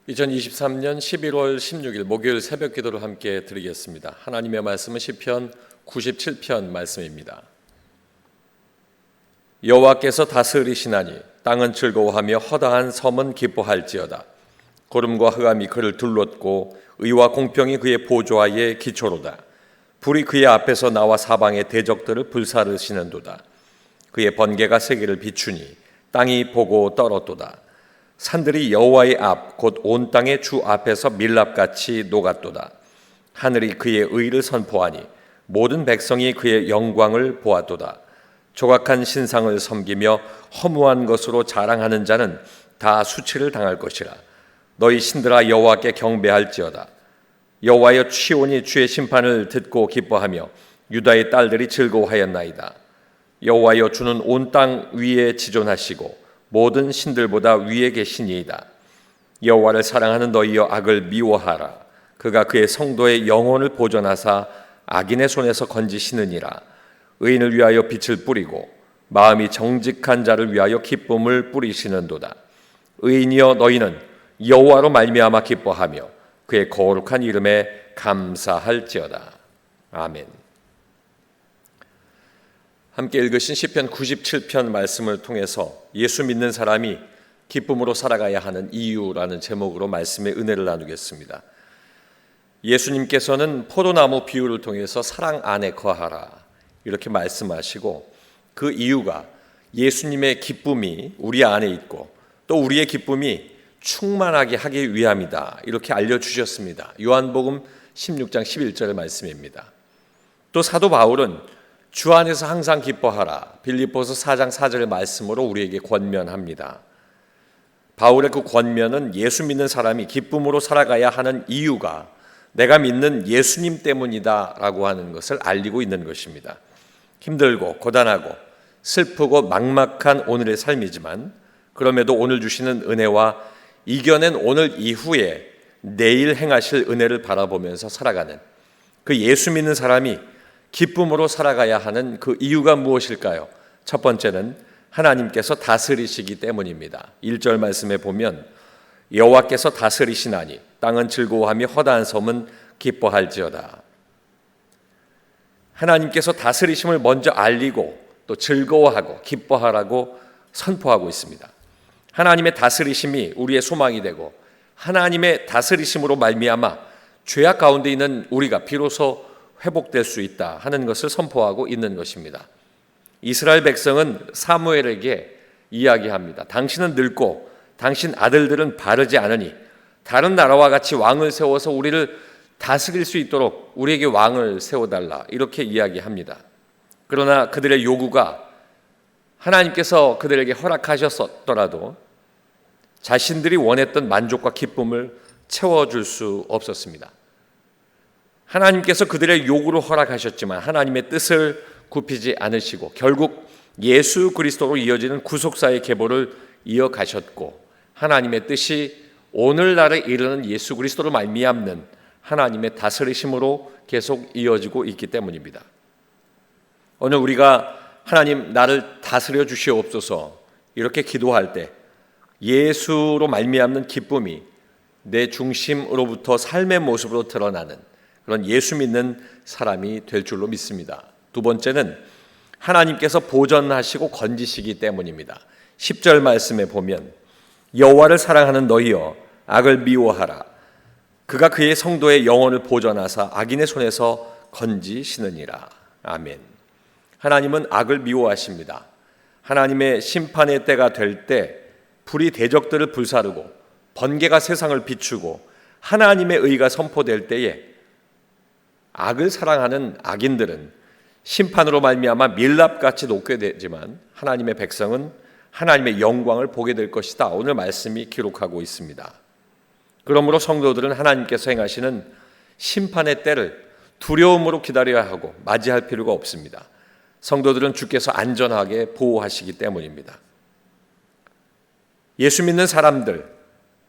2023년 11월 16일 목요일 새벽 기도를 함께 드리겠습니다. 하나님의 말씀은 시편 97편 말씀입니다. 여호와께서 다스리시나니 땅은 즐거워하며 허다한 섬은 기뻐할지어다. 구름과 흑암이 그를 둘렀고 의와 공평이 그의 보좌의 기초로다. 불이 그의 앞에서 나와 사방의 대적들을 불사르시는도다. 그의 번개가 세계를 비추니 땅이 보고 떨었도다. 산들이 여호와의 앞 곧 온 땅의 주 앞에서 밀랍같이 녹았도다. 하늘이 그의 의를 선포하니 모든 백성이 그의 영광을 보았도다. 조각한 신상을 섬기며 허무한 것으로 자랑하는 자는 다 수치를 당할 것이라. 너희 신들아 여호와께 경배할지어다. 여호와여 치온이 주의 심판을 듣고 기뻐하며 유다의 딸들이 즐거워하였나이다. 여호와여 주는 온 땅 위에 지존하시고 모든 신들보다 위에 계시니이다. 여호와를 사랑하는 너희여 악을 미워하라. 그가 그의 성도의 영혼을 보존하사 악인의 손에서 건지시느니라. 의인을 위하여 빛을 뿌리고 마음이 정직한 자를 위하여 기쁨을 뿌리시는도다. 의인이여 너희는 여호와로 말미암아 기뻐하며 그의 거룩한 이름에 감사할지어다. 아멘. 함께 읽으신 시편 97편 말씀을 통해서 예수 믿는 사람이 기쁨으로 살아가야 하는 이유라는 제목으로 말씀의 은혜를 나누겠습니다. 예수님께서는 포도나무 비유를 통해서 사랑 안에 거하라 이렇게 말씀하시고, 그 이유가 예수님의 기쁨이 우리 안에 있고 또 우리의 기쁨이 충만하게 하기 위함이다 이렇게 알려주셨습니다. 요한복음 16장 11절의 말씀입니다. 또 사도 바울은 주 안에서 항상 기뻐하라 빌립보서 4장 4절의 말씀으로 우리에게 권면합니다. 바울의 그 권면은 예수 믿는 사람이 기쁨으로 살아가야 하는 이유가 내가 믿는 예수님 때문이다 라고 하는 것을 알리고 있는 것입니다. 힘들고 고단하고 슬프고 막막한 오늘의 삶이지만 그럼에도 오늘 주시는 은혜와 이겨낸 오늘 이후에 내일 행하실 은혜를 바라보면서 살아가는 그 예수 믿는 사람이 기쁨으로 살아가야 하는 그 이유가 무엇일까요? 첫 번째는 하나님께서 다스리시기 때문입니다. 1절 말씀에 보면 여호와께서 다스리시나니 땅은 즐거워하며 허다한 섬은 기뻐할지어다. 하나님께서 다스리심을 먼저 알리고 또 즐거워하고 기뻐하라고 선포하고 있습니다. 하나님의 다스리심이 우리의 소망이 되고 하나님의 다스리심으로 말미암아 죄악 가운데 있는 우리가 비로소 회복될 수 있다 하는 것을 선포하고 있는 것입니다. 이스라엘 백성은 사무엘에게 이야기합니다. 당신은 늙고 당신 아들들은 바르지 않으니 다른 나라와 같이 왕을 세워서 우리를 다스릴 수 있도록 우리에게 왕을 세워달라 이렇게 이야기합니다. 그러나 그들의 요구가 하나님께서 그들에게 허락하셨더라도 자신들이 원했던 만족과 기쁨을 채워줄 수 없었습니다. 하나님께서 그들의 요구를 허락하셨지만 하나님의 뜻을 굽히지 않으시고 결국 예수 그리스도로 이어지는 구속사의 계보를 이어가셨고, 하나님의 뜻이 오늘날에 이르는 예수 그리스도로 말미암는 하나님의 다스리심으로 계속 이어지고 있기 때문입니다. 오늘 우리가 하나님 나를 다스려 주시옵소서 이렇게 기도할 때 예수로 말미암는 기쁨이 내 중심으로부터 삶의 모습으로 드러나는 그런 예수 믿는 사람이 될 줄로 믿습니다. 두 번째는 하나님께서 보전하시고 건지시기 때문입니다. 10절 말씀에 보면 여호와를 사랑하는 너희여 악을 미워하라. 그가 그의 성도의 영혼을 보전하사 악인의 손에서 건지시느니라. 아멘. 하나님은 악을 미워하십니다. 하나님의 심판의 때가 될 때 불이 대적들을 불사르고 번개가 세상을 비추고 하나님의 의가 선포될 때에 악을 사랑하는 악인들은 심판으로 말미암아 밀랍같이 녹게 되지만 하나님의 백성은 하나님의 영광을 보게 될 것이다. 오늘 말씀이 기록하고 있습니다. 그러므로 성도들은 하나님께서 행하시는 심판의 때를 두려움으로 기다려야 하고 맞이할 필요가 없습니다. 성도들은 주께서 안전하게 보호하시기 때문입니다. 예수 믿는 사람들,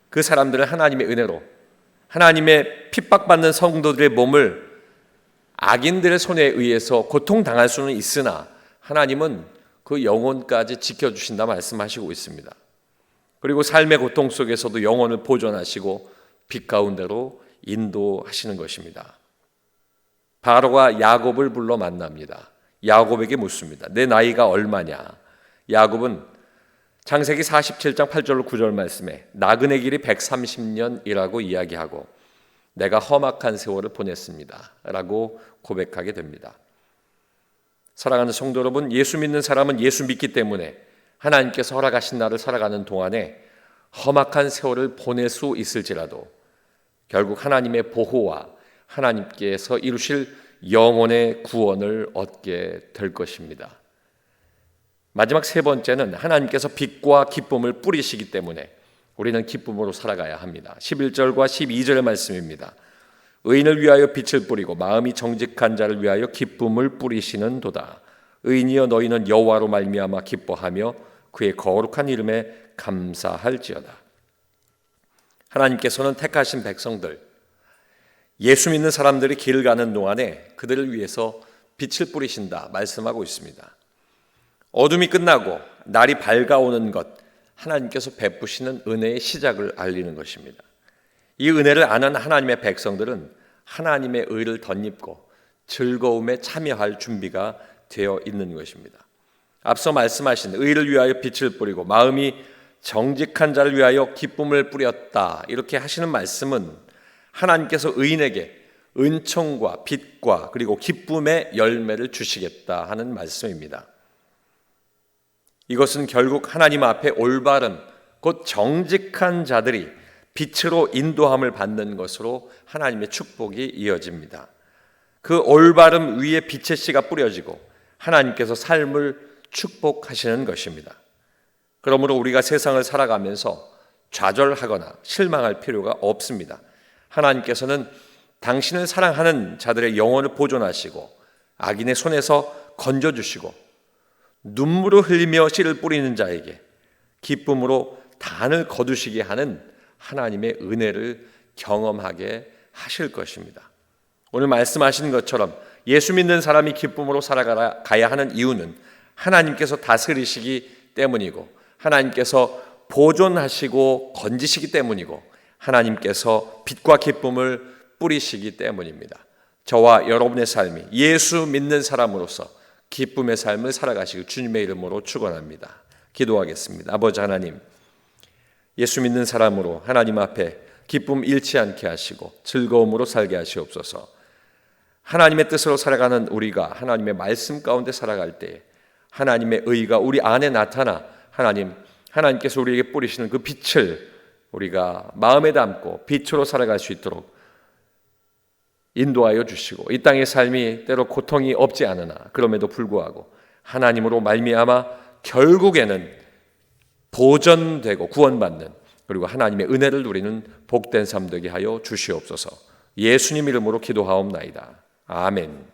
그 사람들은 하나님의 은혜로 하나님의 핍박받는 성도들의 몸을 악인들의 손에 의해서 고통당할 수는 있으나 하나님은 그 영혼까지 지켜주신다 말씀하시고 있습니다. 그리고 삶의 고통 속에서도 영혼을 보존하시고 빛 가운데로 인도하시는 것입니다. 바로가 야곱을 불러 만납니다. 야곱에게 묻습니다. 내 나이가 얼마냐? 야곱은 창세기 47장 8절로 9절 말씀에 나그네 길이 130년이라고 이야기하고 내가 험악한 세월을 보냈습니다 라고 고백하게 됩니다. 사랑하는 성도 여러분, 예수 믿는 사람은 예수 믿기 때문에 하나님께서 허락하신 날을 살아가는 동안에 험악한 세월을 보낼 수 있을지라도 결국 하나님의 보호와 하나님께서 이루실 영혼의 구원을 얻게 될 것입니다. 마지막 세 번째는 하나님께서 빛과 기쁨을 뿌리시기 때문에 우리는 기쁨으로 살아가야 합니다. 11절과 12절의 말씀입니다. 의인을 위하여 빛을 뿌리고 마음이 정직한 자를 위하여 기쁨을 뿌리시는 도다. 의인이여 너희는 여호와로 말미암아 기뻐하며 그의 거룩한 이름에 감사할지어다. 하나님께서는 택하신 백성들, 예수 믿는 사람들이 길을 가는 동안에 그들을 위해서 빛을 뿌리신다 말씀하고 있습니다. 어둠이 끝나고 날이 밝아오는 것, 하나님께서 베푸시는 은혜의 시작을 알리는 것입니다. 이 은혜를 아는 하나님의 백성들은 하나님의 의를 덧입고 즐거움에 참여할 준비가 되어 있는 것입니다. 앞서 말씀하신 의를 위하여 빛을 뿌리고 마음이 정직한 자를 위하여 기쁨을 뿌렸다, 이렇게 하시는 말씀은 하나님께서 의인에게 은총과 빛과 그리고 기쁨의 열매를 주시겠다 하는 말씀입니다. 이것은 결국 하나님 앞에 올바른 곧 정직한 자들이 빛으로 인도함을 받는 것으로 하나님의 축복이 이어집니다. 그 올바름 위에 빛의 씨가 뿌려지고 하나님께서 삶을 축복하시는 것입니다. 그러므로 우리가 세상을 살아가면서 좌절하거나 실망할 필요가 없습니다. 하나님께서는 당신을 사랑하는 자들의 영혼을 보존하시고 악인의 손에서 건져주시고 눈물을 흘리며 씨를 뿌리는 자에게 기쁨으로 단을 거두시게 하는 하나님의 은혜를 경험하게 하실 것입니다. 오늘 말씀하신 것처럼 예수 믿는 사람이 기쁨으로 살아가야 하는 이유는 하나님께서 다스리시기 때문이고 하나님께서 보존하시고 건지시기 때문이고 하나님께서 빛과 기쁨을 뿌리시기 때문입니다. 저와 여러분의 삶이 예수 믿는 사람으로서 기쁨의 삶을 살아가시길 주님의 이름으로 축원합니다. 기도하겠습니다. 아버지 하나님, 예수 믿는 사람으로 하나님 앞에 기쁨 잃지 않게 하시고 즐거움으로 살게 하시옵소서. 하나님의 뜻으로 살아가는 우리가 하나님의 말씀 가운데 살아갈 때 하나님의 의가 우리 안에 나타나 하나님께서 우리에게 뿌리시는 그 빛을 우리가 마음에 담고 빛으로 살아갈 수 있도록 인도하여 주시고 이 땅의 삶이 때로 고통이 없지 않으나 그럼에도 불구하고 하나님으로 말미암아 결국에는 보전되고 구원받는 그리고 하나님의 은혜를 누리는 복된 삶 되게 하여 주시옵소서. 예수님 이름으로 기도하옵나이다. 아멘.